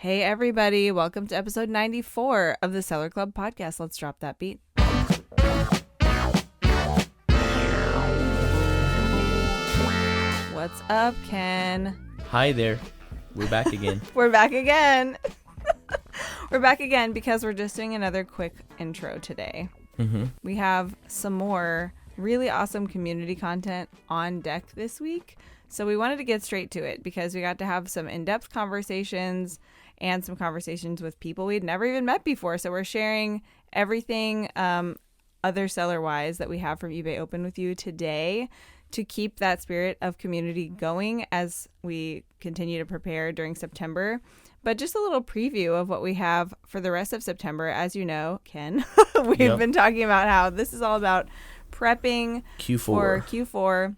Hey everybody, welcome to episode 94 of the Seller Club podcast. Let's drop that beat. What's up, Ken? Hi there. We're back again. We're back again. We're back again because we're just doing another quick intro today. We have some more really awesome community content on deck this week. So we wanted to get straight to it because we got to have some in-depth conversations and some conversations with people we'd never even met before. So we're sharing everything other seller-wise that we have from eBay Open with you today to keep that spirit of community going as we continue to prepare during September. But just a little preview of what we have for the rest of September. As you know, Ken, we've been talking about how this is all about prepping for Q4.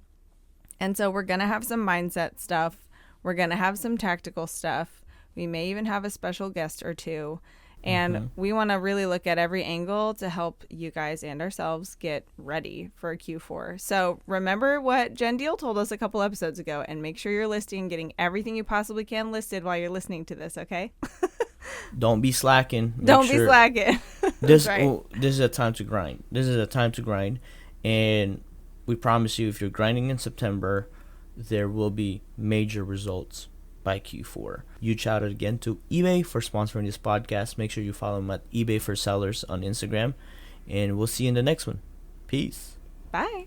And so we're going to have some mindset stuff. We're going to have some tactical stuff. We may even have a special guest or two. And we want to really look at every angle to help you guys and ourselves get ready for Q4. So remember what Jen Deal told us a couple episodes ago, and make sure you're listing, getting everything you possibly can listed while you're listening to this, okay? Don't be slacking. Don't be slacking. This right. This is a time to grind. And we promise you, if you're grinding in September, there will be major results by Q4. Huge shout out again to eBay for sponsoring this podcast. Make sure you follow them at eBay for Sellers on Instagram, and we'll see you in the next one. Peace. Bye.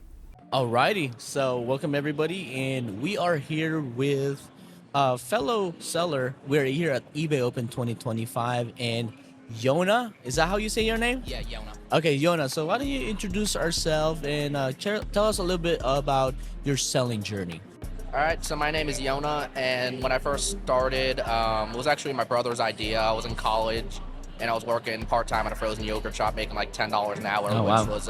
Alrighty, so welcome everybody, and we are here with a fellow seller. We're here at eBay Open 2025, and Yona, is that how you say your name? Yeah, Yona. Okay, Yona, so why don't you introduce ourselves and tell us a little bit about your selling journey. All right, so my name is Yona, and when I first started, it was actually my brother's idea. I was in college, and I was working part-time at a frozen yogurt shop, making like $10 an hour, which was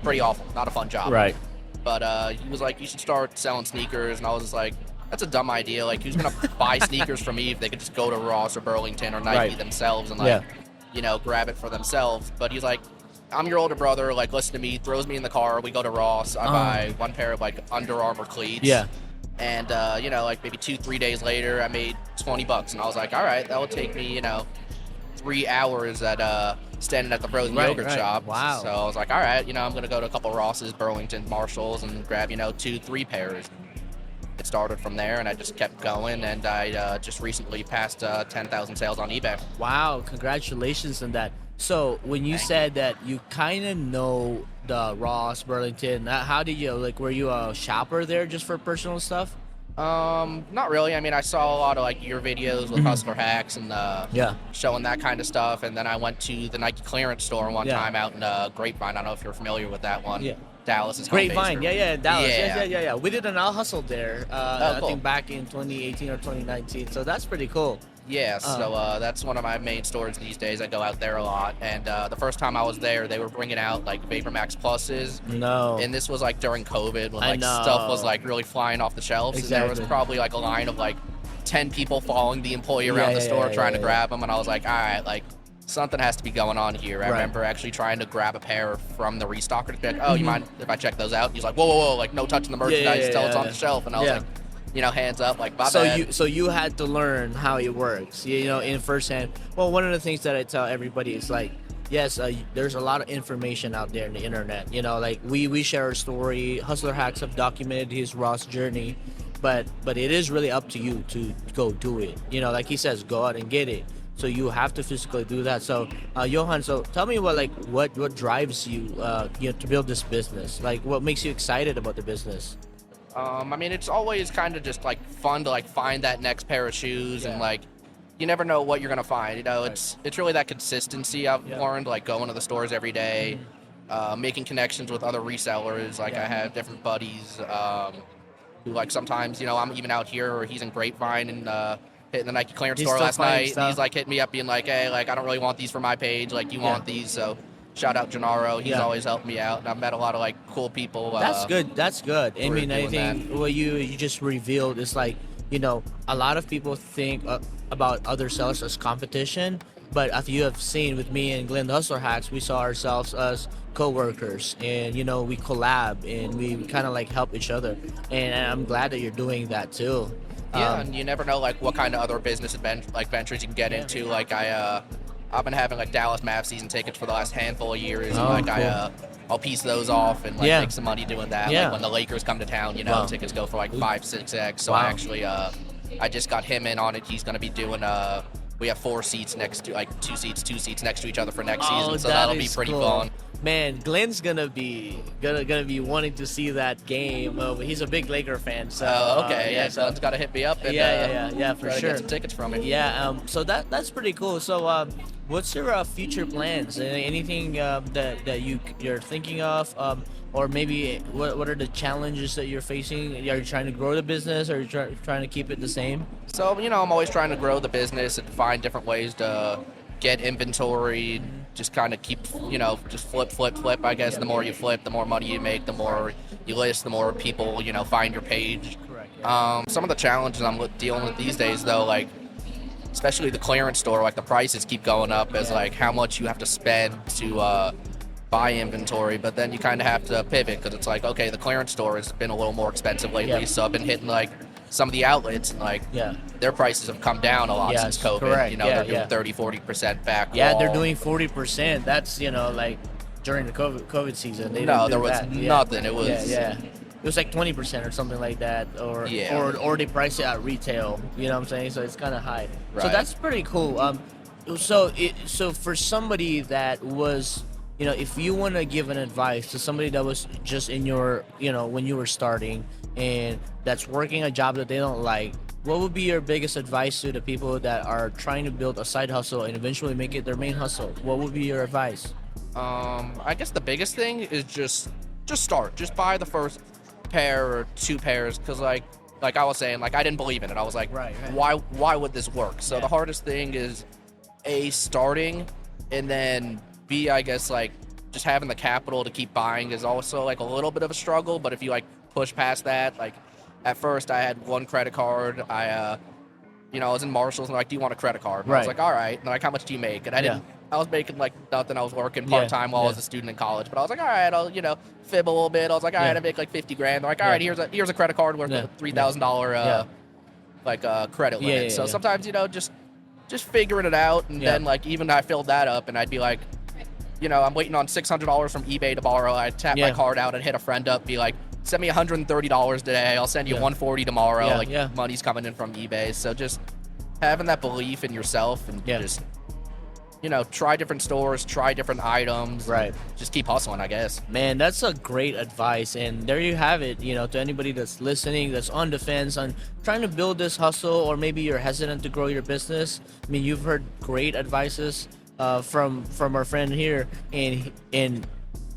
pretty awful. Not a fun job. Right. But he was like, you should start selling sneakers, and I was just like, that's a dumb idea. Like, who's going to buy sneakers from me if they could just go to Ross or Burlington or Nike themselves and, grab it for themselves? But he's like, I'm your older brother, like, listen to me, throws me in the car, we go to Ross, I buy one pair of, like, Under Armour cleats. Yeah. And, like, maybe 2-3 days later, I made $20, and I was like, all right, that will take me, 3 hours at standing at the frozen yogurt shop. Wow. So I was like, all right, I'm going to go to a couple Rosses, Burlington, Marshalls, and grab, 2-3 pairs. It started from there, and I just kept going, and I just recently passed 10,000 sales on eBay. Wow, congratulations on that. So when you said that you kind of know the Ross, Burlington, how did you, like, were you a shopper there just for personal stuff? Not really. I mean, I saw a lot of, like, your videos with Hustler Hacks and showing that kind of stuff, and then I went to the Nike clearance store one time out in Grapevine. I don't know if you're familiar with that one. Yeah. Dallas is Grapevine, Dallas. Yeah. Yeah. We did an Out Hustle there, cool. I think back in 2018 or 2019, so that's pretty cool. Yeah, so that's one of my main stores these days. I go out there a lot, and the first time I was there, they were bringing out, like, VaporMax Pluses. No. And this was, like, during COVID when, like, stuff was, like, really flying off the shelves. Exactly. And there was probably, like, a line of, like, 10 people following the employee around the store trying to grab them, and I was like, all right, like, something has to be going on here. I remember actually trying to grab a pair from the restocker to be like, oh, you mind if I check those out? He's like, whoa, like, no touching the merchandise until it's on the shelf. And I was like, hands up, like, my bad. So you had to learn how it works, in firsthand. Well, one of the things that I tell everybody is, like, yes, there's a lot of information out there in the internet. Like, we share our story. Hustler Hacks have documented his Ross journey, but it is really up to you to go do it. Like he says, go out and get it. So you have to physically do that. So, Johan, so tell me what drives you, to build this business? Like, what makes you excited about the business? I mean, it's always kind of just, like, fun to, like, find that next pair of shoes, and, like, you never know what you're gonna find. It's really that consistency I've learned, like, going to the stores every day, making connections with other resellers. Like, I have different buddies who, like, sometimes, I'm even out here, or he's in Grapevine and hitting the Nike clearance store last night, and he's, like, hitting me up being like, hey, like, I don't really want these for my page, like, you want these? So shout out Gennaro, he's always helped me out, and I've met a lot of, like, cool people. That's good. I mean, I think what you just revealed is, like, a lot of people think about other sellers as competition, but as you have seen with me and Glenn the Hustler Hacks, we saw ourselves as co-workers, and we collab, and we kind of, like, help each other, and I'm glad that you're doing that too. Yeah, and you never know like what kind of other business ventures you can get into. Like I've been having like Dallas Mavs season tickets for the last handful of years, and like cool. I'll piece those off and like make some money doing that. Yeah. Like when the Lakers come to town, tickets go for like 5-6x. So I actually I just got him in on it. He's gonna be doing we have 4 seats next to like 2 seats next to each other for next season, so that'll be pretty fun. Man, Glenn's gonna be wanting to see that game. He's a big Laker fan, so okay, so Glenn's gotta hit me up. And, for try sure. to get some tickets from him. Yeah, so that's pretty cool. So, what's your future plans? Anything that you're thinking of, or maybe what are the challenges that you're facing? Are you trying to grow the business, or are you trying to keep it the same? So I'm always trying to grow the business and find different ways to get inventory. Just kind of keep, just flip. I guess the more you flip, the more money you make. The more you list, the more people, find your page. Correct. Yeah. Some of the challenges I'm dealing with these days, though, like especially the clearance store, like the prices keep going up as like how much you have to spend to buy inventory. But then you kind of have to pivot because it's like, okay, the clearance store has been a little more expensive lately, so I've been hitting like some of the outlets and like their prices have come down a lot since COVID. Correct. They're doing 30-40% back. Yeah, they're doing 40%. That's like during the COVID season. There was nothing. It was it was like 20% or something like that, or they price it at retail. You know what I'm saying? So it's kind of high. Right. So that's pretty cool. So for somebody that was, if you want to give an advice to somebody that was just in your, when you were starting and that's working a job that they don't like, what would be your biggest advice to the people that are trying to build a side hustle and eventually make it their main hustle? What would be your advice? I guess the biggest thing is just start. Just buy the first pair or 2 pairs, because like I was saying, like I didn't believe in it. I was like, right. Why would this work? So the hardest thing is starting, and then B, I guess like just having the capital to keep buying is also like a little bit of a struggle. But if you like push past that, like at first I had 1 credit card. I was in Marshalls and like, do you want a credit card? And I was like, all right. And like, how much do you make? And I was making like nothing. I was working part time while I was a student in college. But I was like, all right, I'll fib a little bit. I was like, all right, I make like $50,000. They're like, all right, here's a credit card worth $3,000 credit limit. So sometimes just figuring it out, and then like even I filled that up, and I'd be like, I'm waiting on $600 from eBay to borrow. I'd tap my card out and hit a friend up, be like, send me $130 today. I'll send you $140 tomorrow. Money's coming in from eBay. So just having that belief in yourself and just try different stores, try different items. Right. Just keep hustling, I guess. Man, that's a great advice. And there you have it, to anybody that's listening, that's on the fence, on trying to build this hustle, or maybe you're hesitant to grow your business. I mean, you've heard great advices from our friend here, and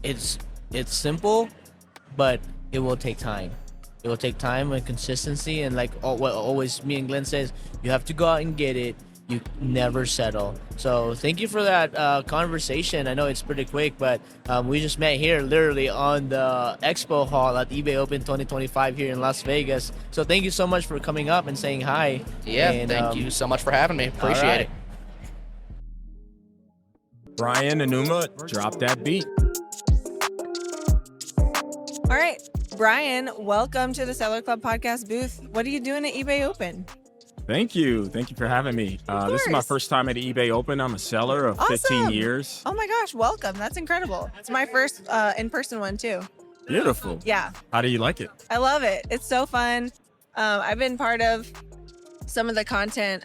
it's simple, but it will take time. It will take time and consistency, and like what always me and Glenn says, you have to go out and get it. You never settle. So thank you for that conversation. I know it's pretty quick, but we just met here literally on the expo hall at eBay Open 2025 here in Las Vegas. So thank you so much for coming up and saying hi. Yeah, and thank you so much for having me. Appreciate it. Brian Enuma, drop that beat. All right, Brian, welcome to the Seller Club podcast booth. What are you doing at eBay Open? Thank you for having me. This is my first time at eBay Open. I'm a seller of 15 years. Oh my gosh, welcome. That's incredible. It's my first in-person one too. Beautiful. Yeah. How do you like it? I love it. It's so fun. I've been part of some of the content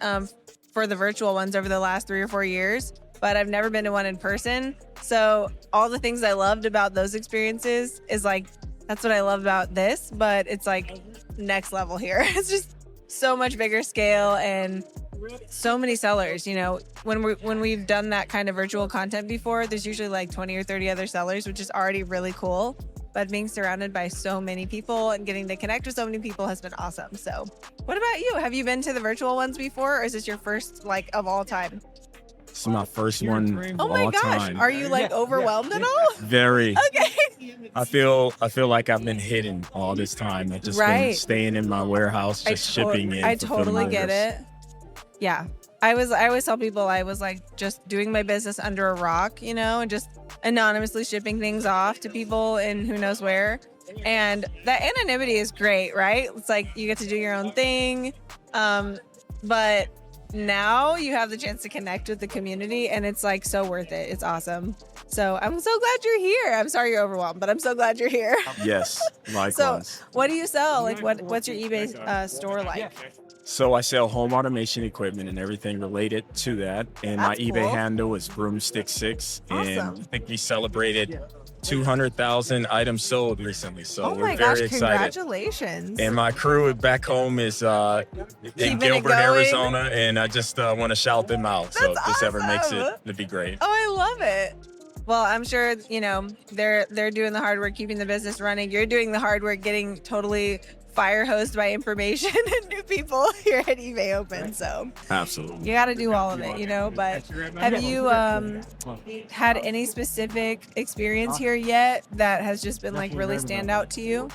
for the virtual ones over the last 3 or 4 years, but I've never been to one in person. So all the things I loved about those experiences is like, that's what I love about this, but it's like next level here. It's just so much bigger scale and so many sellers. When we've done that kind of virtual content before, there's usually like 20 or 30 other sellers, which is already really cool. But being surrounded by so many people and getting to connect with so many people has been awesome. So what about you? Have you been to the virtual ones before, or is this your first of all time? This is my first one of oh my all gosh. time. Are you overwhelmed at all? Very. Okay. I feel like I've been hidden all this time. I've just been staying in my warehouse, just shipping in. I totally get it. Yeah. I always tell people I was just doing my business under a rock, and just anonymously shipping things off to people in who knows where. And that anonymity is great, right? It's like you get to do your own thing. But now you have the chance to connect with the community, and it's like so worth it. It's awesome. So I'm so glad you're here. I'm sorry you're overwhelmed, but I'm so glad you're here. Yes, likewise. So what do you sell? Like what's your eBay store like? So I sell home automation equipment and everything related to that. And That's my eBay cool. handle is Broomstick6. And Awesome. I think we celebrated 200,000 items sold recently. So Oh we're my very gosh, excited. congratulations. And my crew back home is in Keeping it Gilbert, going. Arizona. And I just want to shout them out. So if That's this ever makes awesome. it'd be great. Oh, I love it. Well, I'm sure, they're doing the hard work keeping the business running. You're doing the hard work getting totally fire hosed by information and new people here at eBay Open. So Absolutely. you got to do all of it, But have you had any specific experience here yet that has just been like really stand out to you?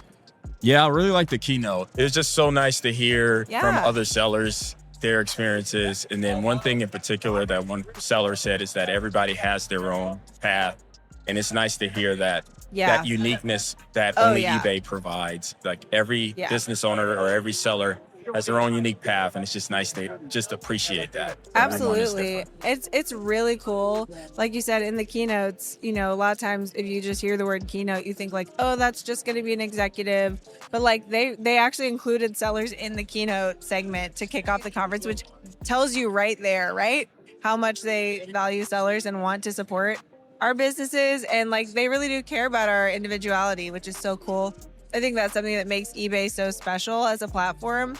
Yeah, I really like the keynote. It was just so nice to hear from Yeah. other sellers their experiences. And then one thing in particular that one seller said is that everybody has their own path. And it's nice to hear that that uniqueness that only eBay provides. Like every business owner or every seller has their own unique path, and it's just nice to just appreciate that. Everyone is Absolutely. different. It's really cool. Like you said in the keynotes, a lot of times if you just hear the word keynote, you think like, oh, that's just going to be an executive. But like they actually included sellers in the keynote segment to kick off the conference, which tells you right there, right? How much they value sellers and want to support our businesses. And like they really do care about our individuality, which is so cool. I think that's something that makes eBay so special as a platform.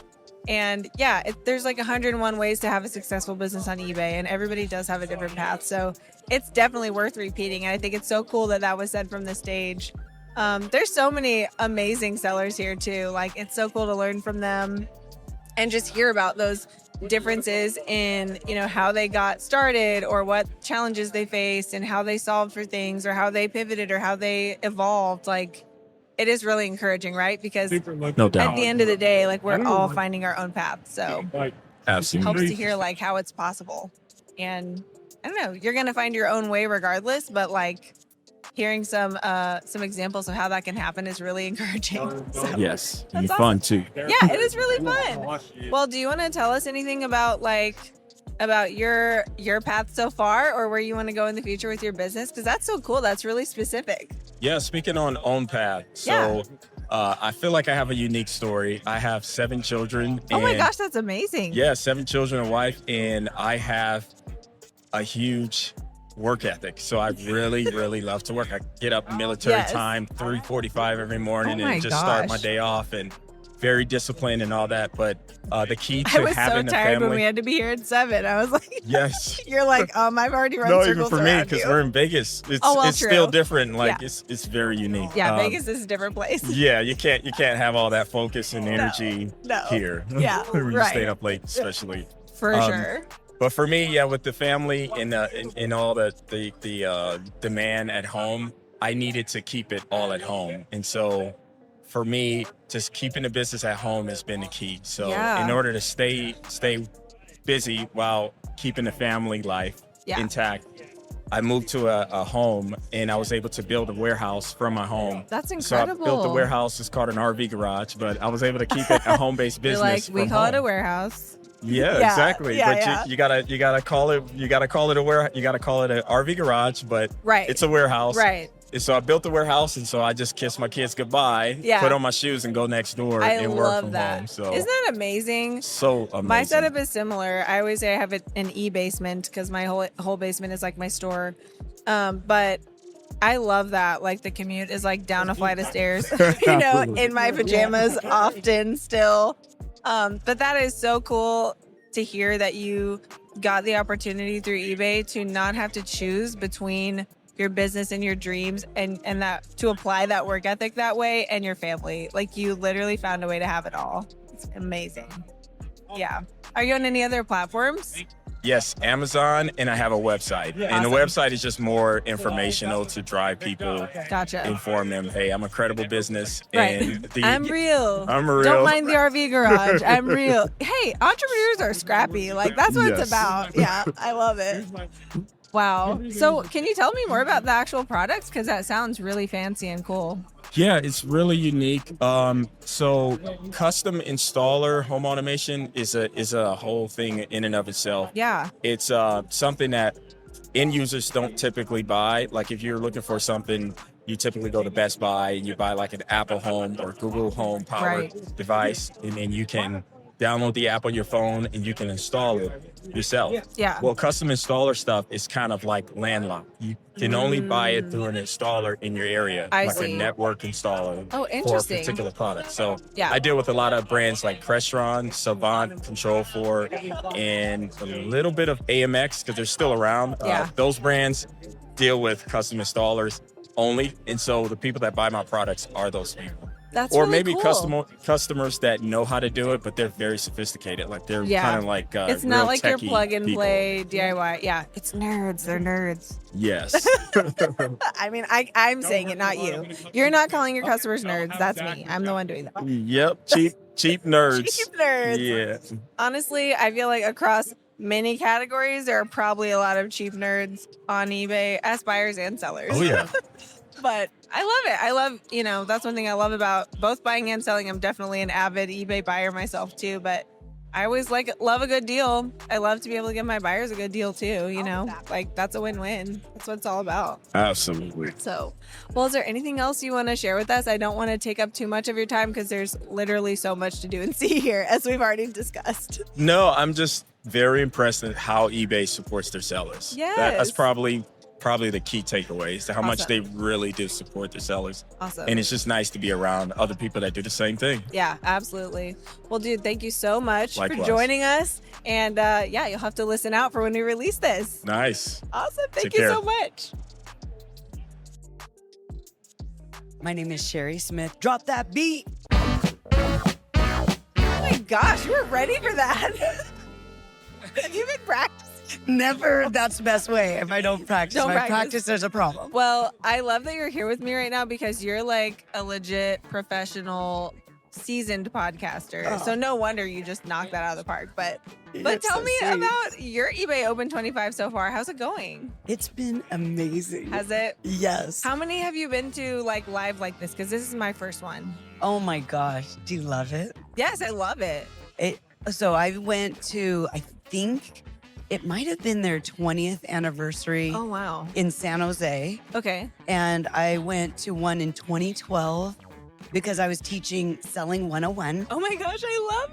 And yeah, there's like 101 ways to have a successful business on eBay, and everybody does have a different path. So it's definitely worth repeating. And I think it's so cool that was said from the stage. There's so many amazing sellers here too. Like it's so cool to learn from them and just hear about those differences in, how they got started or what challenges they faced and how they solved for things or how they pivoted or how they evolved. Like it is really encouraging, right? Because No doubt. at the end of the day, like we're all finding our own path. So it Absolutely. helps to hear like how it's possible. And I don't know, you're going to find your own way regardless, but like hearing some examples of how that can happen is really encouraging. So, Yes. And That's fun too. yeah, it is really fun. Well, do you want to tell us anything about your path so far or where you want to go in the future with your business? Because that's so cool. That's really specific. Yeah, speaking on own path. So I feel like I have a unique story. I have 7 children. Oh my and- gosh, that's amazing. Yeah, 7 children and a wife, and I have a huge work ethic. So I really, really love to work. I get up military Yes. time, 3:45 every morning, Oh my and just start my gosh. day off, and very disciplined and all that. But the key I to was so having a tired family, when we had to be here at 7. I was like, yes. you're like, I've already run No, even circles for me, around because you. we're in Vegas. It's Oh, well, it's still true. different. Like Yeah. it's very unique. Yeah, Vegas is a different place. Yeah, you can't have all that focus and energy no. here. Yeah, when you right. stay up late, especially. For sure. But for me, yeah, with the family and all the demand at home, I needed to keep it all at home. And so for me, just keeping the business at home has been the key. So Yeah. in order to stay busy while keeping the family life Yeah. intact, I moved to a home and I was able to build a warehouse from my home. That's So I incredible. built the warehouse. It's called an RV garage, but I was able to keep it a home-based You're business. like, we from call it a home. warehouse. Yeah, Yeah, exactly. yeah, But yeah. you gotta call it an RV garage, but Right. it's a warehouse. Right. And so I built the warehouse, and so I just kiss my kids goodbye, Yeah. put on my shoes, and go next door I and work love from that. home. So Isn't that amazing? so amazing. My setup is similar. I always say I have an e-basement because my whole basement is like my store. But I love that. Like the commute is like down a flight of stairs, in my pajamas often still. But that is so cool to hear that you got the opportunity through eBay to not have to choose between your business and your dreams and that to apply that work ethic that way and your family. Like you literally found a way to have it all. It's amazing. Yeah. Are you on any other platforms? Yes, Amazon, and I have a website. And the website is just more informational to drive people, Gotcha. inform them, hey, I'm a credible business. Right. And I'm real. I'm real. Don't mind the RV garage. I'm real. Hey, entrepreneurs are scrappy. Like that's what it's Yes. about. Yeah, I love it. Wow. So can you tell me more about the actual products? Because that sounds really fancy and cool. Yeah, it's really unique. So custom installer home automation is a whole thing in and of itself. Yeah. It's something that end users don't typically buy. Like if you're looking for something, you typically go to Best Buy and you buy like an Apple Home or Google Home powered device, and then you can download the app on your phone and you can install it yourself. Yeah. Well, custom installer stuff is kind of like landlocked. You can only buy it through an installer in your area, I like see. a network installer Oh, for a interesting. particular product. So Yeah. I deal with a lot of brands like Crestron, Savant, Control4, and a little bit of AMX because they're still around. Yeah. Those brands deal with custom installers only. And so the people that buy my products are those people. That's Or really maybe cool. customers that know how to do it, but they're very sophisticated. Like they're kind of like it's real not like your techie plug and people. play DIY. Yeah, it's nerds. They're nerds. Yes. I mean, I'm saying it, not you. You're not calling your customers nerds. That's me. I'm the one doing that. Yep. Cheap nerds. Cheap nerds. Yeah. Honestly, I feel like across many categories, there are probably a lot of cheap nerds on eBay as buyers and sellers. Oh yeah. But I love it. I love, that's one thing I love about both buying and selling. I'm definitely an avid eBay buyer myself too, but I always love a good deal. I love to be able to give my buyers a good deal too, like that's a win-win. That's what it's all about. Absolutely. So, well, is there anything else you want to share with us? I don't want to take up too much of your time because there's literally so much to do and see here, as we've already discussed. No, I'm just very impressed at how eBay supports their sellers. Yes. That's probably the key takeaway is how much Awesome. they really do support their sellers. Awesome. And it's just nice to be around other people that do the same thing. Yeah, absolutely. Well, dude, thank you so much Likewise. for joining us. And you'll have to listen out for when we release this. Nice. Awesome. Thank Take you care. so much. My name is Sherry Smith. Drop that beat. Oh my gosh, you were ready for that. Have you been practicing? Never. That's the best way. If I don't practice, Don't if I practice. practice, there's a problem. Well, I love that you're here with me right now because you're like a legit professional, seasoned podcaster. Oh. So no wonder you just knocked that out of the park. But That's tell so me sweet. about your eBay Open 25 so far. How's it going? It's been amazing. Has it? Yes. How many have you been to like live like this? Because this is my first one. Oh my gosh. Do you love it? Yes, I love it. So I went to, I think it might have been their 20th anniversary Oh wow. in San Jose. Okay. And I went to one in 2012 because I was teaching Selling 101. Oh my gosh, I love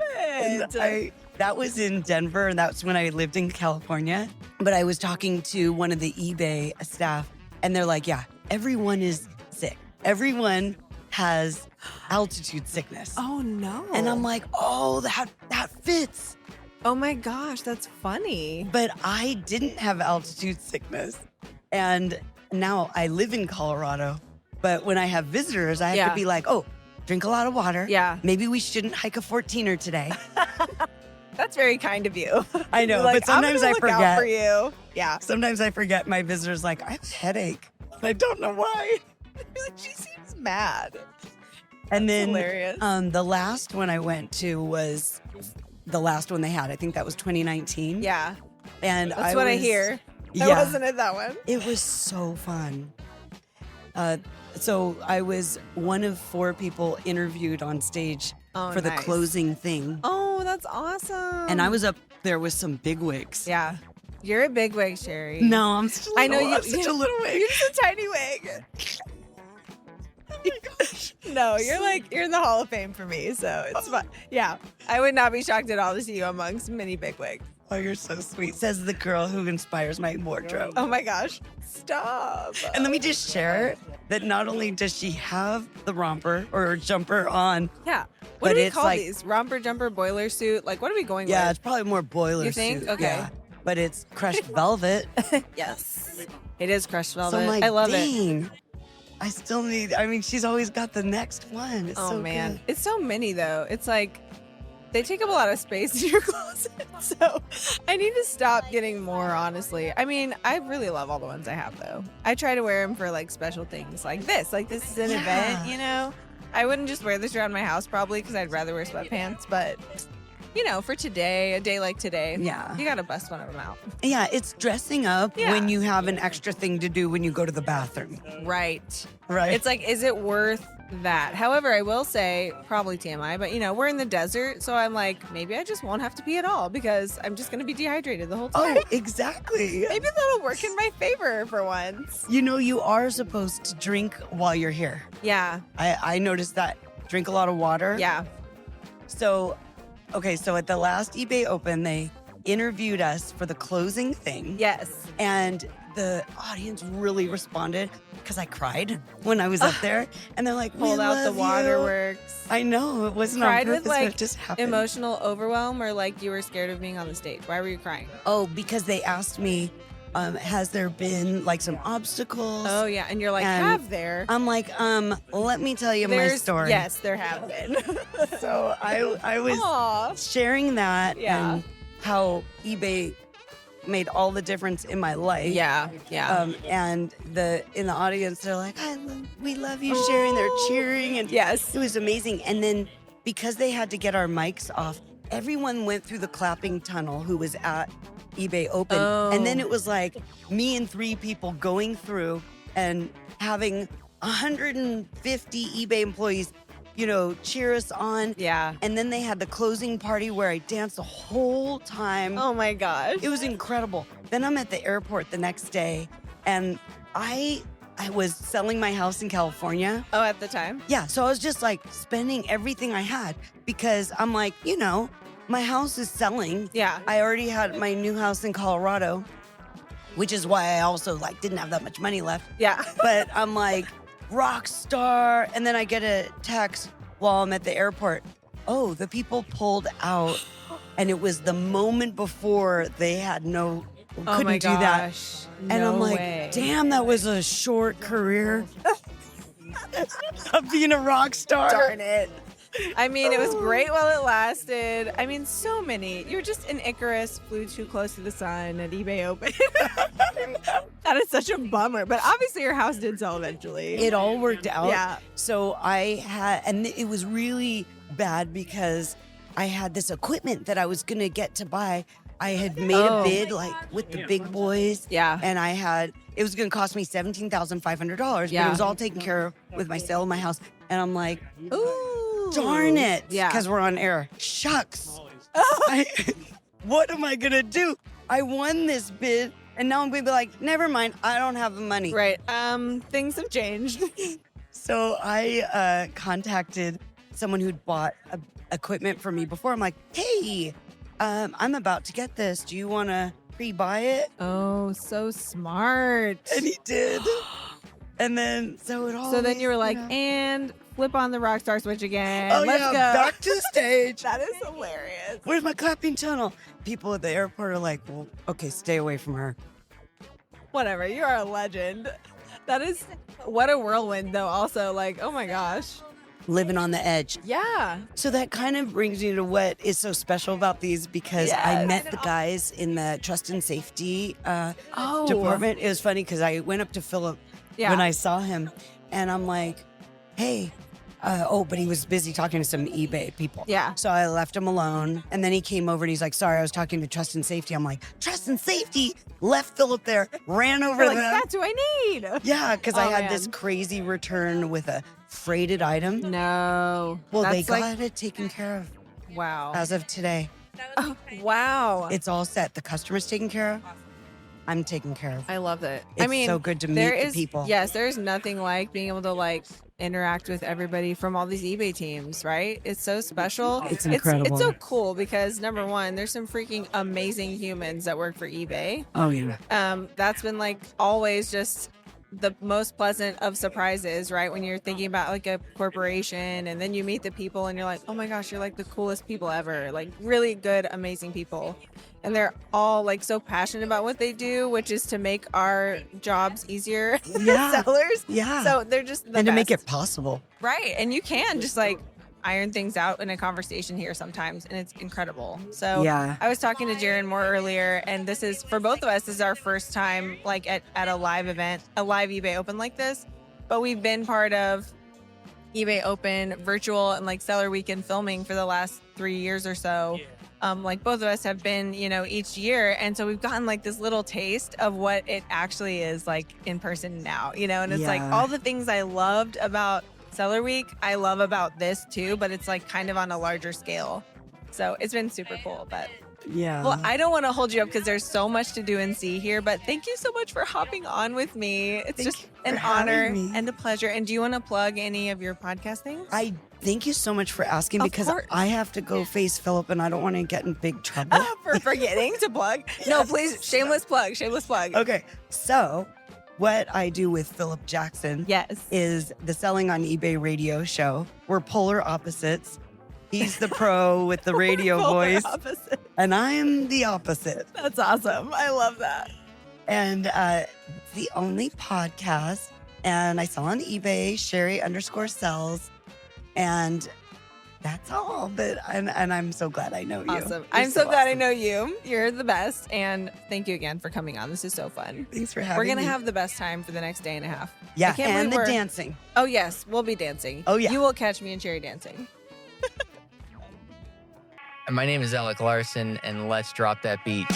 it. That was in Denver, and that's when I lived in California. But I was talking to one of the eBay staff, and they're like, yeah, everyone is sick. Everyone has altitude sickness. Oh no. And I'm like, oh, that fits. oh my gosh, that's funny. But I didn't have altitude sickness. And now I live in Colorado. But when I have visitors, I have Yeah. to be like, oh, drink a lot of water. Yeah. Maybe we shouldn't hike a 14er today. That's very kind of you. I know, Like, but sometimes I'm I gonna look out forget. for you. Yeah. Sometimes I forget my visitors like, I have a headache. I don't know why. She seems mad. And then hilarious. the last one I went to was the last one they had. I think that was 2019. Yeah. And That's what I was- hear. I Yeah. wasn't at that one. It was so fun. So I was one of 4 people interviewed on stage Oh, for the nice. closing thing. Oh, that's awesome. And I was up there with some bigwigs. Yeah. You're a big wig, Sherry. No, I'm such a little, I know you. I'm such a little wig. You're just a tiny wig. No, you're in the Hall of Fame for me, so it's fun. Yeah, I would not be shocked at all to see you amongst many big wigs. Oh, you're so sweet. Says the girl who inspires my wardrobe. Oh my gosh, stop. And let me just share that not only does she have the romper or jumper on, Yeah. What But do we it's call like- these? Romper, jumper, boiler suit? Like, what are we going yeah, it's with? probably more boiler You think? suit. Okay. Yeah. But it's crushed velvet. Yes. It is crushed So velvet. I'm like, I love it. dang. I still need, I mean, she's always got the next one. It's Oh so man, good. it's so many though. It's like they take up a lot of space in your closet. So I need to stop getting more, honestly. I mean, I really love all the ones I have though. I try to wear them for like special things like this. Like this is an event, you know? I wouldn't just wear this around my house probably because I'd rather wear sweatpants, but for today, a day like today, Yeah. you got to bust one of them out. Yeah, it's dressing up when you have an extra thing to do when you go to the bathroom. Right. Right. It's like, is it worth that? However, I will say, probably TMI, but we're in the desert, so I'm like, maybe I just won't have to pee at all because I'm just going to be dehydrated the whole time. Oh, exactly. Maybe that'll work in my favor for once. You are supposed to drink while you're here. Yeah. I noticed that. Drink a lot of water. Yeah. So at the last eBay Open, they interviewed us for the closing thing. Yes. And the audience really responded because I cried when I was up there. And they're like, Pulled out the love you. waterworks. I know. It wasn't Cried on with purpose, but it just happened. emotional overwhelm, or like you were scared of being on the stage? Why were you crying? Oh, because they asked me, has there been like some obstacles? Oh, yeah. And you're like, And have there? I'm like, let me tell you my story. Yes, there have been. So I was Aw. sharing that Yeah. and how eBay made all the difference in my life. Yeah. Yeah. And in the audience, they're like, we love you sharing. They're cheering. And Yes. it was amazing. And then because they had to get our mics off, everyone went through the clapping tunnel who was at eBay Open. Oh. And then it was like me and 3 people going through and having 150 eBay employees, cheer us on. Yeah. And then they had the closing party where I danced the whole time. Oh my gosh. It was incredible. Then I'm at the airport the next day, and I was selling my house in California. Oh, at the time? Yeah, so I was just like spending everything I had because I'm like, my house is selling. Yeah. I already had my new house in Colorado, which is why I also didn't have that much money left. Yeah. But I'm like, rock star. And then I get a text while I'm at the airport. Oh, the people pulled out. And it was the moment before they had couldn't Oh my do that. gosh. And No I'm like, way. damn, that was a short career of being a rock star. Darn it. I mean, it was great while it lasted. I mean, so many. You were just an Icarus, flew too close to the sun at eBay Open. That is such a bummer. But obviously, your house did sell eventually. It all worked out. Yeah. So and it was really bad because I had this equipment that I was going to get to buy. I had made a bid with the big boys. Yeah. And it was going to cost me $17,500. Yeah. But it was all taken care of with my sale of my house. And I'm like, Ooh. darn it. Yeah. Because we're on air. Shucks. What am I going to do? I won this bid. And now I'm going to be like, never mind. I don't have the money. Right. Things have changed. So I contacted someone who'd bought equipment from me before. I'm like, hey, I'm about to get this. Do you want to pre-buy it? Oh, so smart. And he did. And then, so it all. So then you were like, and flip on the rock star switch again. oh, Let's yeah, go. back to the stage. That is hilarious. Where's my clapping tunnel? People at the airport are like, well, okay, stay away from her. Whatever. You are a legend. That is, what a whirlwind, though. Also, oh my gosh. Living on the edge. Yeah. So that kind of brings me to what is so special about these because I Yes. met the guys in the trust and safety Oh. department. It was funny because I went up to Philip Yeah. when I saw him and I'm like, hey, but he was busy talking to some eBay people. Yeah. So I left him alone. And then he came over and he's like, sorry, I was talking to trust and safety. I'm like, trust and safety? Left Philip there, ran over You're to like, them. that's who I need. Yeah, because I Oh, had this man. crazy return with a freighted item. No. Well, they That's got it taken care of wow. as of today. Oh, wow. It's all set. The customer's taken care of. I'm taken care of. I love it. It's I mean, so good to there meet the is- people. Yes, there's nothing like being able to interact with everybody from all these eBay teams, right? It's so special. It's incredible. It's so cool because number one, there's some freaking amazing humans that work for eBay. Oh, yeah. That's been always just the most pleasant of surprises, right? When you're thinking about a corporation and then you meet the people and you're like, oh my gosh, you're the coolest people ever. Really good, amazing people. And they're all so passionate about what they do, which is to make our jobs easier Yeah. as sellers. Yeah. So they're just the And to make best. it possible. Right. And you can just iron things out in a conversation here sometimes. And it's incredible. So Yeah. I was talking to Jaron more earlier, and this is for both of us, this is our first time at a live event, a live eBay Open like this. But we've been part of eBay Open virtual and Seller Weekend filming for the last 3 years or so. like both of us have been, each year. And so we've gotten like this little taste of what it actually is like in person now, and it's like all the things I loved about Seller Week, I love about this too, but it's like kind of on a larger scale. So it's been super cool, but yeah. Well, I don't want to hold you up because there's so much to do and see here, but thank you so much for hopping on with me. It's just an honor and a pleasure. And do you want to plug any of your podcast things? I thank you so much for asking because I have to go face Philip and I don't want to get in big trouble. For forgetting to plug? No, please, shameless plug. Okay, so what I do with Philip Jackson is the Selling on eBay radio show. We're polar opposites. He's the pro with the radio voice, and I'm the opposite. That's awesome. I love that. And it's the only podcast, and I sell on eBay, Sherry_sells, and that's all. But I'm so glad I know you. Awesome. I'm so glad I know you. You're the best, and thank you again for coming on. This is so fun. Thanks for having me. We're gonna have the best time for the next day and a half. Yeah, and the dancing. Oh yes, we'll be dancing. Oh yeah, you will catch me and Sherry dancing. My name is Alec Larson, and let's drop that beat.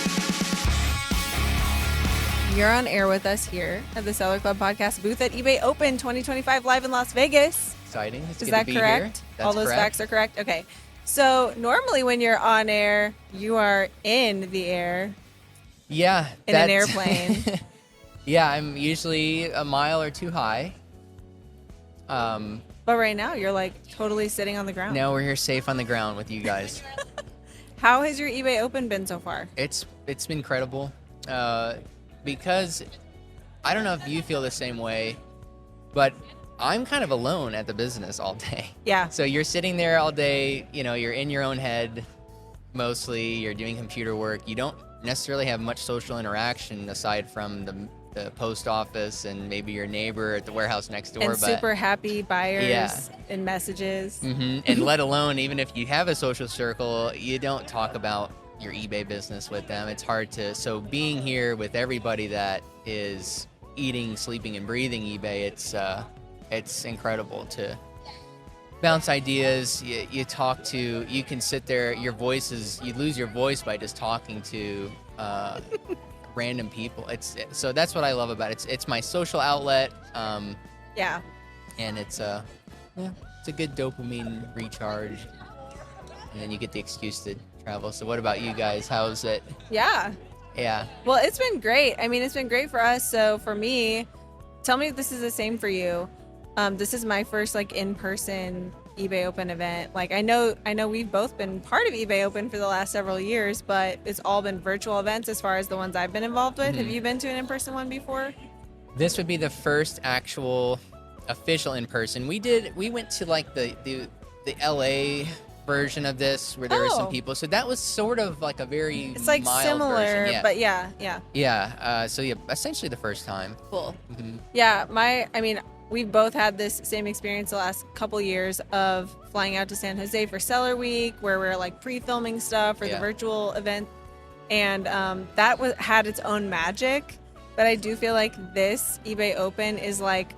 You're on air with us here at the Seller Club Podcast booth at eBay Open 2025 live in Las Vegas. Exciting. Is that correct? All those facts are correct? Okay. So normally when you're on air, you are in the air. Yeah. In an airplane. Yeah, I'm usually a mile or two high. But right now you're like totally sitting on the ground. Now we're here safe on the ground with you guys. How has your eBay Open been so far? It's been incredible. Because I don't know if you feel the same way, but I'm kind of alone at the business all day. Yeah. So you're sitting there all day, you're in your own head mostly, you're doing computer work. You don't necessarily have much social interaction aside from the post office and maybe your neighbor at the warehouse next door. And super happy buyers and messages. Mm-hmm. And let alone, even if you have a social circle, you don't talk about your eBay business with them. It's hard to. So being here with everybody that is eating, sleeping, and breathing eBay, it's incredible to bounce ideas. You talk to. You can sit there. You lose your voice by just talking to random people. So that's what I love about it. It's my social outlet. Yeah. And it's a good dopamine recharge, and then you get the excuse to travel. So what about you guys? How's it? Yeah. Well, it's been great. I mean, it's been great for us. So for me, tell me if this is the same for you. This is my first like in-person eBay Open event. Like I know we've both been part of eBay Open for the last several years, but it's all been virtual events as far as the ones I've been involved with. Mm-hmm. Have you been to an in-person one before? This would be the first actual official in-person. We went to like the LA version of this where there were some people. So that was sort of like a very like mild similar version. Yeah. But yeah. Yeah. So essentially the first time. Cool. Mm-hmm. Yeah. We've both had this same experience the last couple years of flying out to San Jose for Seller Week, where we're like pre-filming stuff for the virtual event, and that had its own magic. But I do feel like this eBay Open is like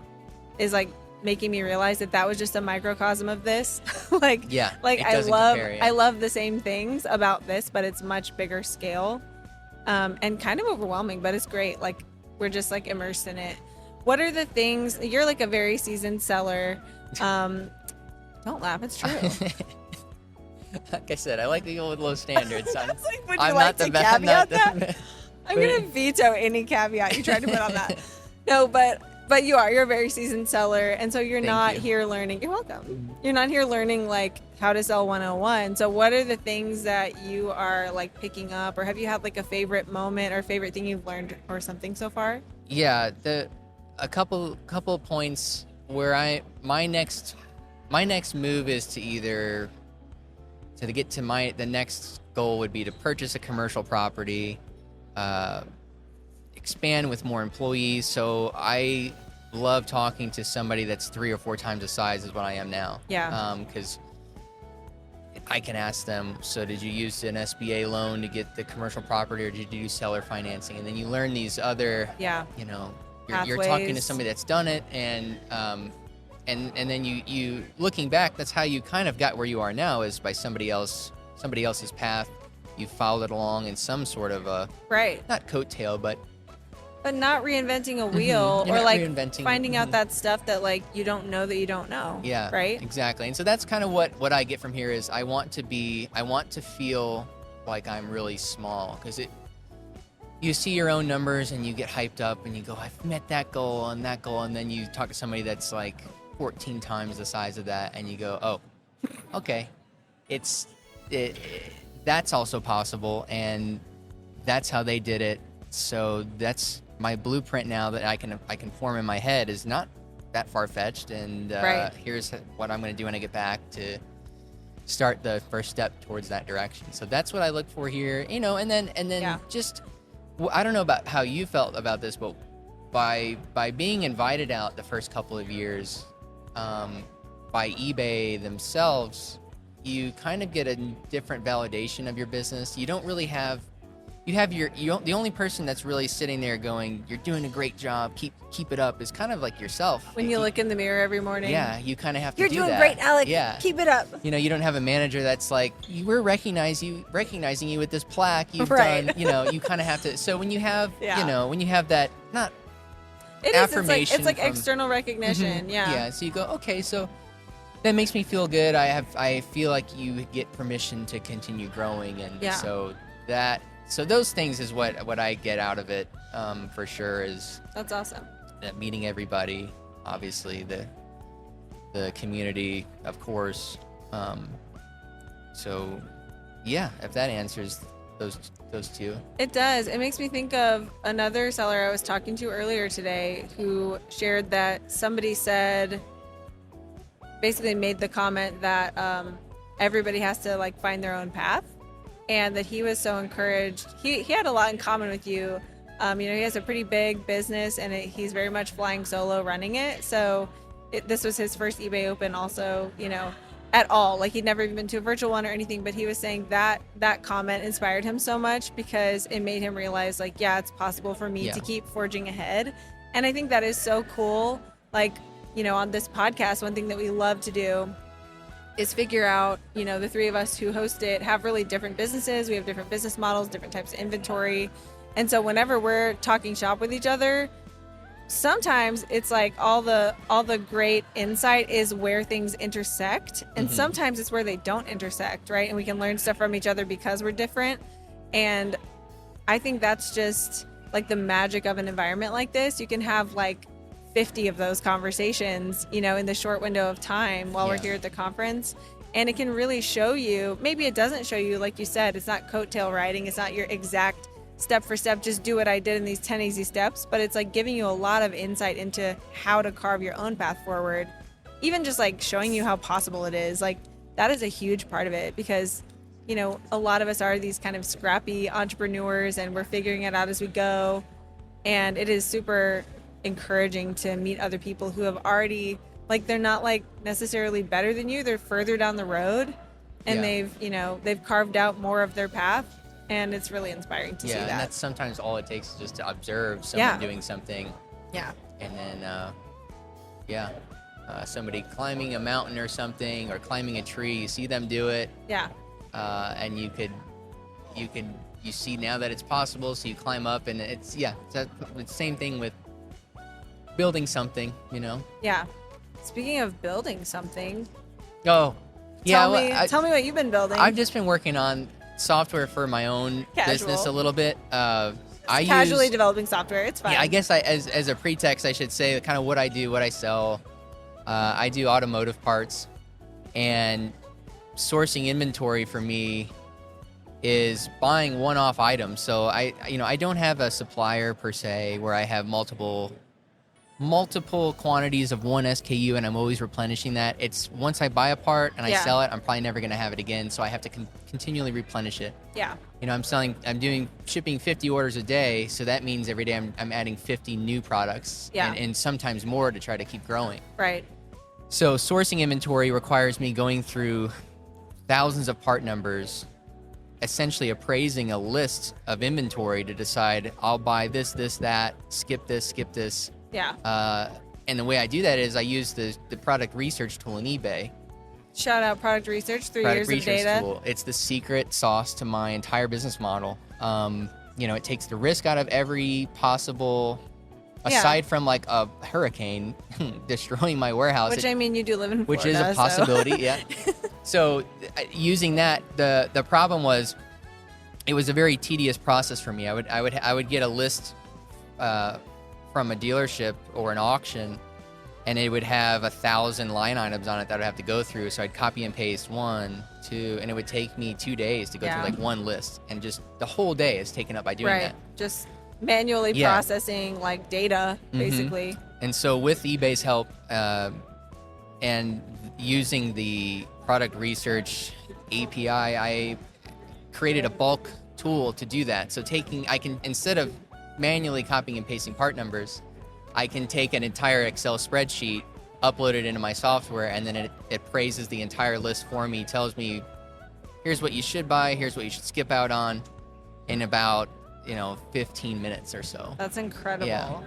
making me realize that was just a microcosm of this. I love the same things about this, but it's much bigger scale, and kind of overwhelming. But it's great. Like we're just like immersed in it. What are the things? You're like a very seasoned seller. Don't laugh, it's true. Like I said, I like the old low standards. Would you like to caveat that? I'm gonna veto any caveat you tried to put on that. No, but you're a very seasoned seller, and so you're not here learning. You're welcome. You're not here learning like how to sell 101. So what are the things that you are like picking up, or have you had like a favorite moment or favorite thing you've learned or something so far? Yeah, a couple points where my next move is to get to the next goal would be to purchase a commercial property, expand with more employees. So I love talking to somebody that's 3 or 4 times the size as what I am now. Yeah. Because I can ask them, so did you use an SBA loan to get the commercial property, or did you do seller financing? And then you learn these other, you're talking to somebody that's done it, and then you looking back, that's how you kind of got where you are now, is by somebody else's path. you followed along in some sort of a Right. not coattail, but not reinventing a wheel You're or not like reinventing- finding out that stuff that like you don't know that you don't know. yeah, Right. exactly. And so that's kind of what I get from here is I want to feel like I'm really small, because you see your own numbers and you get hyped up and you go, I've met that goal, and then you talk to somebody that's like 14 times the size of that, and you go, oh, okay, that's also possible, and that's how they did it. So that's my blueprint now that I can form in my head is not that far-fetched, and Right. here's what I'm going to do when I get back to start the first step towards that direction. So that's what I look for here, and then Yeah. just I don't know about how you felt about this, but by being invited out the first couple of years by eBay themselves, you kind of get a different validation of your business. You don't really have the only person that's really sitting there going, you're doing a great job, keep it up, is kind of like yourself. When you look in the mirror every morning. Yeah, you kind of have to You're do doing that. great, Alec. Yeah. Keep it up. You don't have a manager that's like, we're recognizing you with this plaque you've Right. done. You kind of have to. So when you have, when you have that, not It is. affirmation It's like from- external recognition. Yeah. yeah. So you go, okay, so that makes me feel good. I feel like you get permission to continue growing, and Yeah. so those things is what I get out of it, for sure, is That's awesome. meeting everybody, obviously the community, of course. So yeah, if that answers those two. It does. It makes me think of another seller I was talking to earlier today who shared that somebody said, basically made the comment that everybody has to like find their own path, and that he was so encouraged. He had a lot in common with you. He has a pretty big business, and he's very much flying solo running it. So this was his first eBay Open also, at all. Like he'd never even been to a virtual one or anything, but he was saying that comment inspired him so much because it made him realize like, yeah, it's possible for me to keep forging ahead. And I think that is so cool. Like, on this podcast, one thing that we love to do is figure out, the three of us who host it have really different businesses. We have different business models, different types of inventory. And so whenever we're talking shop with each other, sometimes it's like all the great insight is where things intersect, and sometimes it's where they don't intersect, right? And we can learn stuff from each other because we're different. And I think that's just like the magic of an environment like this. You can have like 50 of those conversations, in the short window of time while we're here at the conference. And it can really show you, maybe it doesn't show you, like you said, it's not coattail riding, it's not your exact step for step, just do what I did in these 10 easy steps, but it's like giving you a lot of insight into how to carve your own path forward. Even just like showing you how possible it is, like that is a huge part of it, because a lot of us are these kind of scrappy entrepreneurs and we're figuring it out as we go. And it is super encouraging to meet other people who have already, like, they're not like necessarily better than you, they're further down the road, and they've carved out more of their path. And it's really inspiring to see that. And that's sometimes all it takes is just to observe someone doing something. Yeah. And then, somebody climbing a mountain or something, or climbing a tree. You see them do it. Yeah. And you see now that it's possible, so you climb up, and it's the same thing with building something, Yeah. Speaking of building something. Oh, yeah. Tell me what you've been building. I've just been working on software for my own business a little bit. Casually developing software. It's fine. Yeah, I guess as a pretext, I should say kind of what I do, what I sell. I do automotive parts, and sourcing inventory for me is buying one-off items. So I don't have a supplier per se where I have multiple quantities of one SKU, and I'm always replenishing that. It's once I buy a part and I sell it, I'm probably never going to have it again, so I have to continually replenish it. Yeah. I'm shipping 50 orders a day, so that means every day I'm adding 50 new products, and sometimes more to try to keep growing. Right. So sourcing inventory requires me going through thousands of part numbers, essentially appraising a list of inventory to decide I'll buy this, that, skip this. Yeah. And the way I do that is I use the product research tool in eBay. Shout out product research, 3 product years of research data. tool. It's the secret sauce to my entire business model. It takes the risk out of every possible, aside from like a hurricane destroying my warehouse. Which, I mean, you do live in Florida. Which is a possibility, yeah. So using that, the problem was, it was a very tedious process for me. I would get a list from a dealership or an auction, and it would have 1,000 line items on it that I'd have to go through. So I'd copy and paste 1, 2, and it would take me 2 days to go through like one list, and just the whole day is taken up by doing that. Just manually processing like data, basically. And so with eBay's help and using the product research API, I created a bulk tool to do that. So I can, instead of manually copying and pasting part numbers, I can take an entire Excel spreadsheet, upload it into my software, and then it praises the entire list for me, tells me, here's what you should buy, here's what you should skip out on, in about 15 minutes or so. That's incredible. Yeah.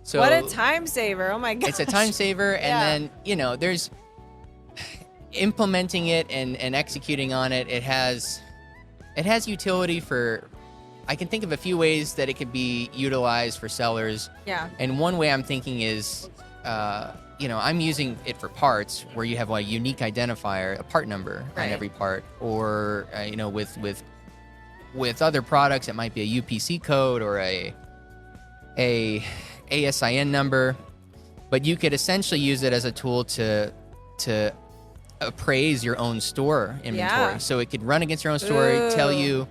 So what a time saver. Oh my god. It's a time saver, and then there's implementing it and executing on it. It has utility for, I can think of a few ways that it could be utilized for sellers. Yeah. And one way I'm thinking is, I'm using it for parts where you have a unique identifier, a part number on every part, or with other products, it might be a UPC code or a ASIN number, but you could essentially use it as a tool to appraise your own store inventory. So it could run against your own store, tell you,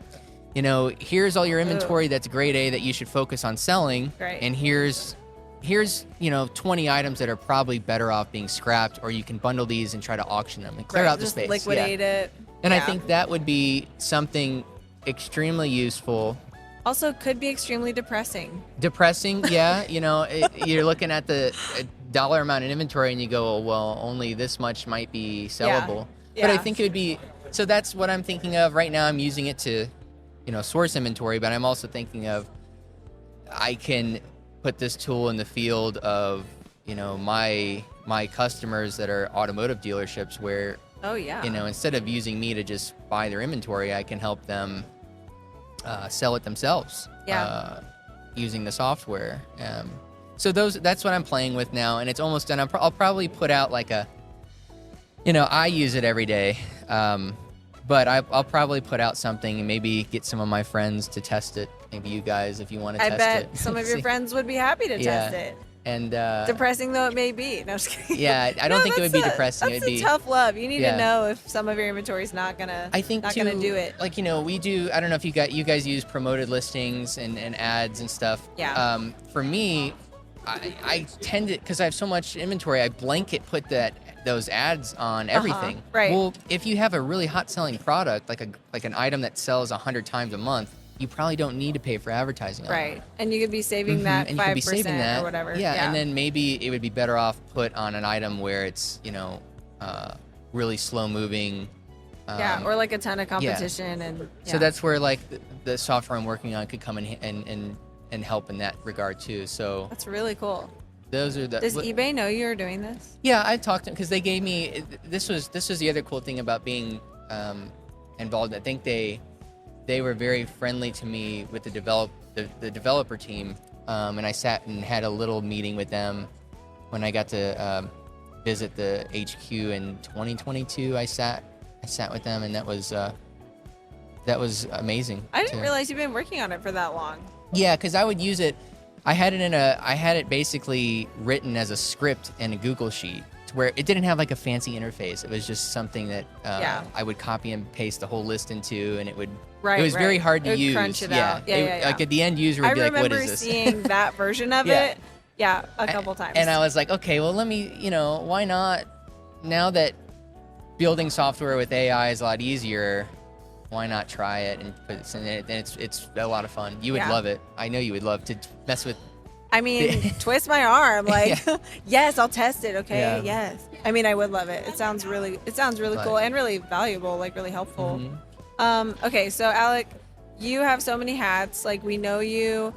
here's all your inventory that's grade A that you should focus on selling, and here's 20 items that are probably better off being scrapped, or you can bundle these and try to auction them and clear out the space. Liquidate it. And I think that would be something extremely useful. Also could be extremely depressing. Yeah. You're looking at the dollar amount in inventory and you go, well, only this much might be sellable. But I think it would be, so that's what I'm thinking of right now. I'm using it to, source inventory, but I'm also thinking of, I can put this tool in the field of, my customers that are automotive dealerships where, instead of using me to just buy their inventory, I can help them sell it themselves using the software. So that's what I'm playing with now, and it's almost done. I'll probably put out like I use it every day, but I'll probably put out something and maybe get some of my friends to test it. Maybe you guys, if you want to test it. I bet some of your friends would be happy to test it. And depressing though it may be. No, just kidding. Yeah, I don't think it would be depressing. That's a tough love. You need to know if some of your inventory is not gonna. I think not gonna do it. Like we do. I don't know if you guys use promoted listings and ads and stuff. Yeah. For me, I tend to, because I have so much inventory, I blanket put those ads on everything. Right. Well, if you have a really hot selling product, like an item that sells 100 times a month, you probably don't need to pay for advertising on it. Right. And you could be saving that 5% or whatever. Yeah, and then maybe it would be better off put on an item where it's, really slow moving. Or like a ton of competition. And so that's where like the software I'm working on could come in and help in that regard too. So that's really cool. Does eBay know you're doing this? Yeah, I talked to them because they gave me, this was the other cool thing about being involved. I think they were very friendly to me with the developer team, and I sat and had a little meeting with them when I got to visit the HQ in 2022. I sat with them, and that was amazing. I didn't realize you've been working on it for that long. Yeah, because I would use it. I had it basically written as a script in a Google Sheet, to where it didn't have like a fancy interface. It was just something that I would copy and paste the whole list into, and it was very hard to use. Crunch it out. Like at the end user would be like, "What is this?" I remember seeing that version of it. Yeah, a couple times. And I was like, okay, well, let me, why not? Now that building software with AI is a lot easier, why not try it and put it in it? And it's a lot of fun. You would love it. I know you would love to mess with. I mean, twist my arm. Like, yes, I'll test it. Okay, yes. I mean, I would love it. It sounds really cool and really valuable, like really helpful. Mm-hmm. Okay, so Alec, you have so many hats. Like, we know you.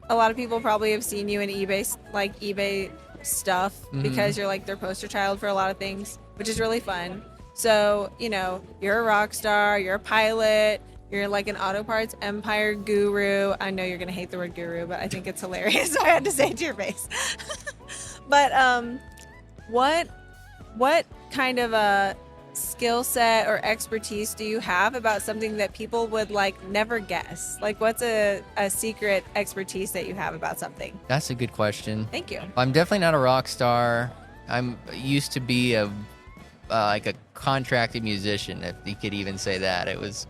A lot of people probably have seen you in eBay stuff because you're like their poster child for a lot of things, which is really fun. So, you know, you're a rock star, you're a pilot, you're like an auto parts empire guru. I know you're going to hate the word guru, but I think it's hilarious. So I had to say it to your face. But what kind of a skill set or expertise do you have about something that people would like never guess? Like, what's a secret expertise that you have about something? That's a good question. Thank you. I'm definitely not a rock star. I'm used to be like a contracted musician, if you could even say that. It was,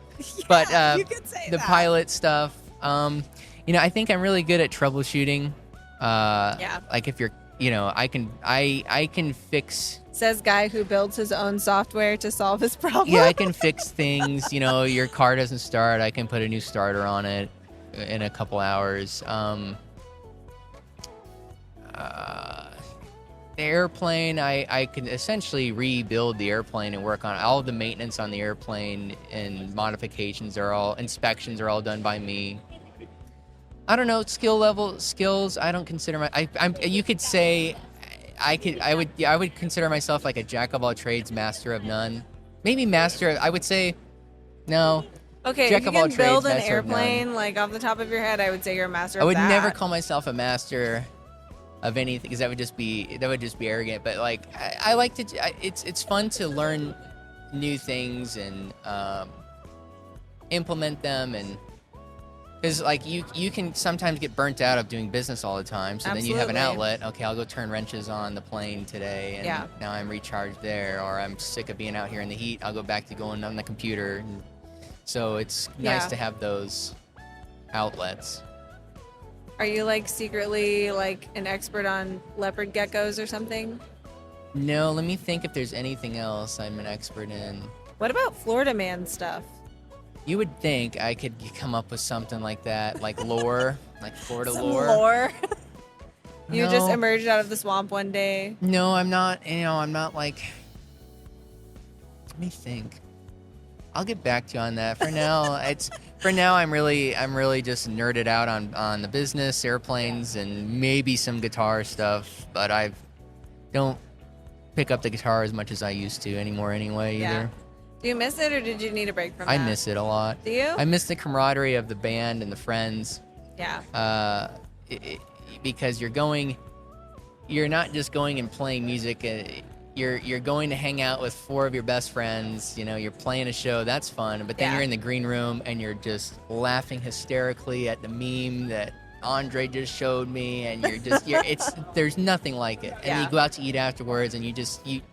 but you could say the that. pilot stuff. You know, I think I'm really good at troubleshooting. Yeah. Like if you're, you know, I can fix. Says guy who builds his own software to solve his problem. Yeah, I can fix things. You know, your car doesn't start. I can put a new starter on it in a couple hours. The airplane, I can essentially rebuild the airplane and work on all of the maintenance on the airplane, and modifications inspections are all done by me. I don't know, skills. I don't consider you could say I would consider myself like a jack of all trades, master of none. Maybe master. I would say no. Okay, jack if you of all can build trades, an master of none. airplane like off the top of your head, I would say you're a master of I would that. never call myself a master of anything, because that would just be arrogant. But like I like to. It's fun to learn new things and implement them, and because like you can sometimes get burnt out of doing business all the time. So then you have an Absolutely. outlet. Okay, I'll go turn wrenches on the plane today, and Yeah. now I'm recharged there. Or I'm sick of being out here in the heat. I'll go back to going on the computer. And so it's nice Yeah. to have those outlets. Are you like secretly like an expert on leopard geckos or something? No, let me think if there's anything else I'm an expert in. What about Florida man stuff? You would think I could come up with something like that, like lore, like Florida Some lore. lore. You just No. emerged out of the swamp one day. No, I'm not. You know, I'm not like. Let me think. I'll get back to you on that. For now, I'm really just nerded out on the business, airplanes, and maybe some guitar stuff. But I don't pick up the guitar as much as I used to anymore. Anyway, Yeah. either. Do you miss it or did you need a break from I that? miss it a lot. Do you? I miss the camaraderie of the band and the friends. Yeah. Because you're not just going and playing music. You're going to hang out with 4 of your best friends. You know, you're playing a show. That's fun. But then Yeah. you're in the green room and you're just laughing hysterically at the meme that Andre just showed me, and there's nothing like it. And Yeah. you go out to eat afterwards, and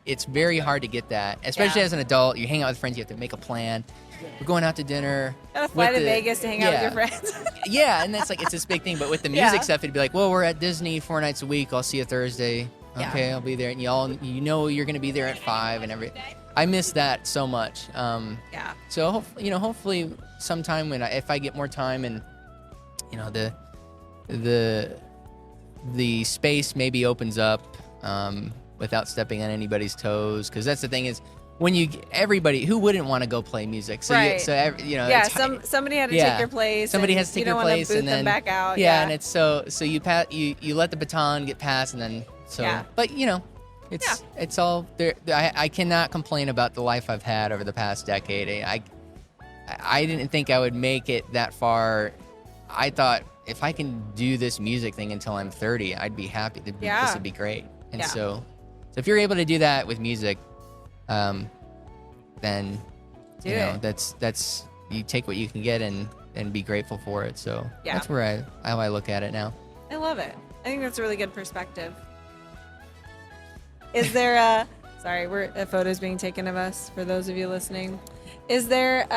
it's very hard to get that, especially Yeah. as an adult. You hang out with friends, you have to make a plan. We're going out to dinner. Gotta fly with to Vegas to hang out with your Yeah. friends. Yeah, and that's like, it's this big thing. But with the music Yeah. stuff, it'd be like, well, we're at Disney 4 nights a week. I'll see you Thursday. Yeah. Okay, I'll be there. And you know you're gonna be there at 5 and every. I miss that so much. Yeah. So hopefully sometime if I get more time and the space maybe opens up without stepping on anybody's toes, because that's the thing is, when everybody who wouldn't want to go play music, so Right. Yeah, it's hard. somebody had to Yeah. take your place. Somebody and has to take you your don't place, wanna boot and them then back out. Yeah, and it's so you let the baton get passed, and then Yeah. But it's all there. I cannot complain about the life I've had over the past decade. I didn't think I would make it that far. I thought if I can do this music thing until I'm 30, I'd be happy. Yeah. This would be great. And Yeah. so if you're able to do that with music, then Do you know it. that's you take what you can get and be grateful for it. So Yeah. that's how I look at it now. I love it. I think that's a really good perspective. Is there a photo's being taken of us for those of you listening. Is there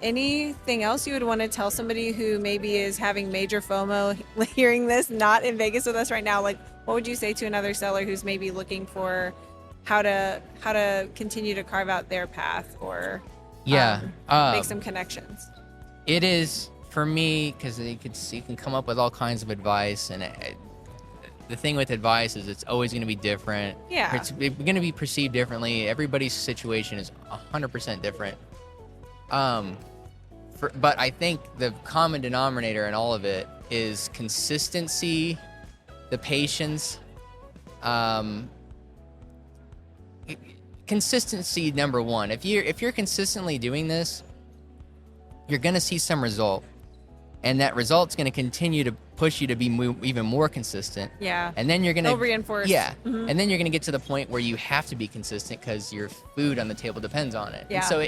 anything else you would want to tell somebody who maybe is having major FOMO hearing this, not in Vegas with us right now? Like, what would you say to another seller who's maybe looking for how to continue to carve out their path or make some connections? It is for me, because you can come up with all kinds of advice, and the thing with advice is it's always going to be different. Yeah. It's going to be perceived differently. Everybody's situation is 100% different. But I think the common denominator in all of it is consistency, the patience, consistency number one. If you're consistently doing this, you're gonna see some result, and that result's gonna continue to push you to be even more consistent. Yeah. And then you're gonna reinforce. Yeah. Mm-hmm. And then you're gonna get to the point where you have to be consistent because your food on the table depends on it. Yeah. And so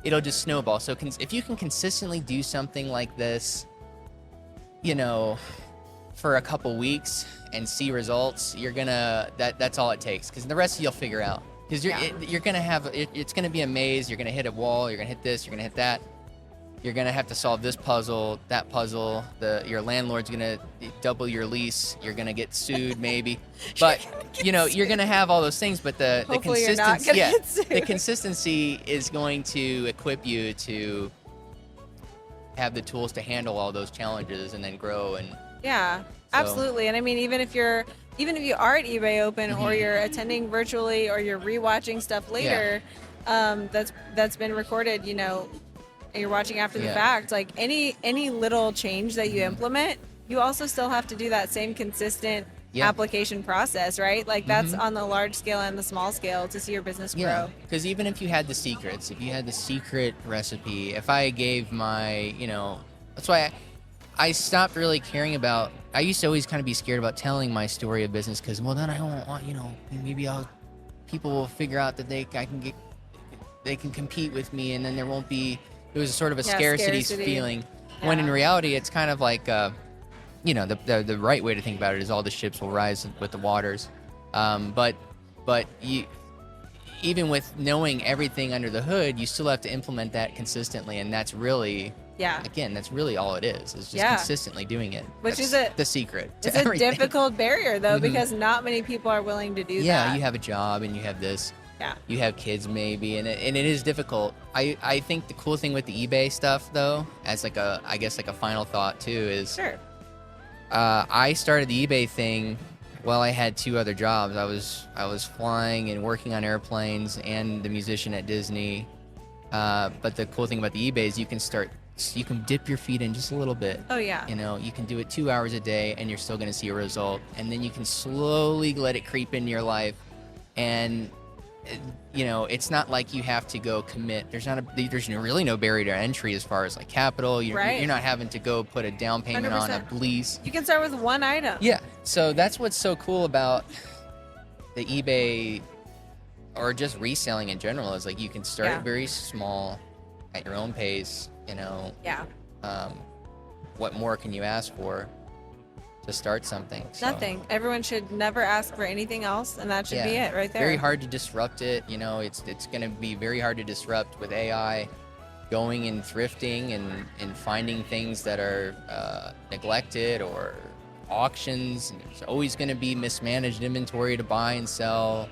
it'll just snowball. So if you can consistently do something like this, you know, for a couple weeks and see results, you're gonna that's all it takes, because the rest you'll figure out. Because you're gonna have it's gonna be a maze. You're gonna hit a wall. You're gonna hit this. You're gonna hit that. You're gonna have to solve this puzzle, that puzzle. Your landlord's gonna double your lease. You're gonna get sued, maybe. But you're gonna have all those things. But the consistency, the consistency is going to equip you to have the tools to handle all those challenges and then grow. And absolutely. And I mean, even if you are at eBay Open, or you're attending virtually, or you're rewatching stuff later, that's been recorded, and you're watching after the fact, like any little change that you implement, you also still have to do that same consistent application process, right? Like that's on the large scale and the small scale to see your business grow. Yeah, because even if you had the secrets, if you had the secret recipe, if I gave my, that's why I stopped really caring about, I used to always kind of be scared about telling my story of business, because, well, then I don't want, maybe people will figure out that they can compete with me, and then there won't be, it was sort of a scarcity feeling, when in reality it's kind of like the right way to think about it is all the ships will rise with the waters, but you, even with knowing everything under the hood, you still have to implement that consistently, and that's really that's really all it is just consistently doing it, which that's is the secret to it's everything. A difficult barrier though, because not many people are willing to do that. Yeah, you have a job and you have this. Yeah. You have kids maybe, and it is difficult. I think the cool thing with the eBay stuff though, as like a final thought too, is I started the eBay thing while I had two other jobs. I was flying and working on airplanes and the musician at Disney. But the cool thing about the eBay is you can dip your feet in just a little bit. Oh yeah. You can do it 2 hours a day and you're still going to see a result, and then you can slowly let it creep into your life, and it's not like you have to go commit. There's really no barrier to entry as far as like capital. You're not having to go put a down payment 100%. On a lease. You can start with one item. Yeah. So that's what's so cool about the eBay, or just reselling in general, is like you can start very small at your own pace. What more can you ask for to start something? Nothing. Everyone should never ask for anything else, and that should be it right there. Very hard to disrupt it. It's going to be very hard to disrupt with AI going and thrifting and finding things that are neglected, or auctions. There's always going to be mismanaged inventory to buy and sell.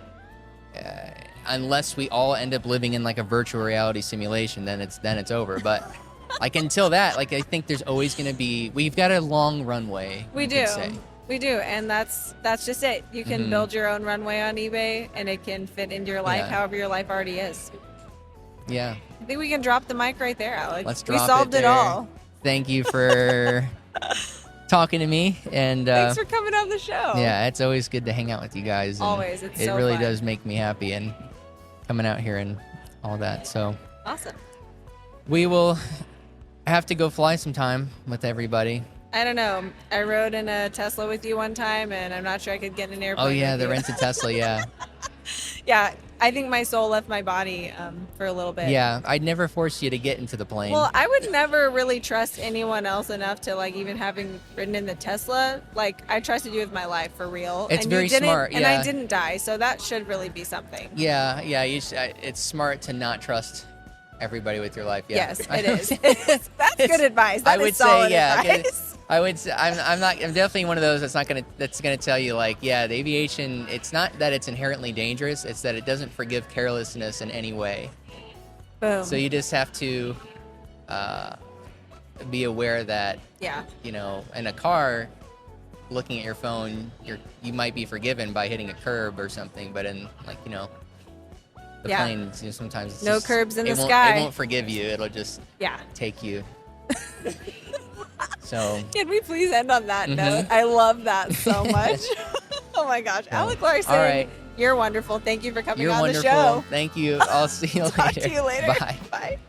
Unless we all end up living in like a virtual reality simulation, then it's over. But like until that, like I think there's always going to be, we've got a long runway. We do, and that's just it. You can build your own runway on eBay, and it can fit into your life however your life already is. Yeah. I think we can drop the mic right there, Alex. Let's drop it. We solved it all. Thank you for talking to me, and thanks for coming on the show. Yeah, it's always good to hang out with you guys. Always, it really does make me happy, and coming out here and all that. So awesome. We will have to go fly sometime with everybody. I don't know. I rode in a Tesla with you one time, and I'm not sure I could get in an airplane. Oh yeah, with the you. rented Tesla. Yeah. Yeah, I think my soul left my body for a little bit. Yeah, I'd never force you to get into the plane. Well, I would never really trust anyone else enough to, like, even having ridden in the Tesla. Like, I trusted you with my life for real. It's and very you didn't, smart. And yeah. I didn't die, so that should really be something. Yeah. It's smart to not trust everybody with your life. Yeah. Yes, it is. That's good advice. That I would is solid say, yeah. advice. I would say, I'm definitely one of those that's gonna tell you, like, yeah, the aviation, it's not that it's inherently dangerous, it's that it doesn't forgive carelessness in any way. Boom. So you just have to be aware that, in a car, looking at your phone, you might be forgiven by hitting a curb or something, but in, like, the planes, sometimes it's no curbs in the sky. It won't forgive you. It'll just take you. So can we please end on that note? I love that so much. Oh my gosh, Alec Larson, You're wonderful. Thank you for coming You're on wonderful. the show. Thank you. I'll see you later. Talk to you later. Bye. Bye.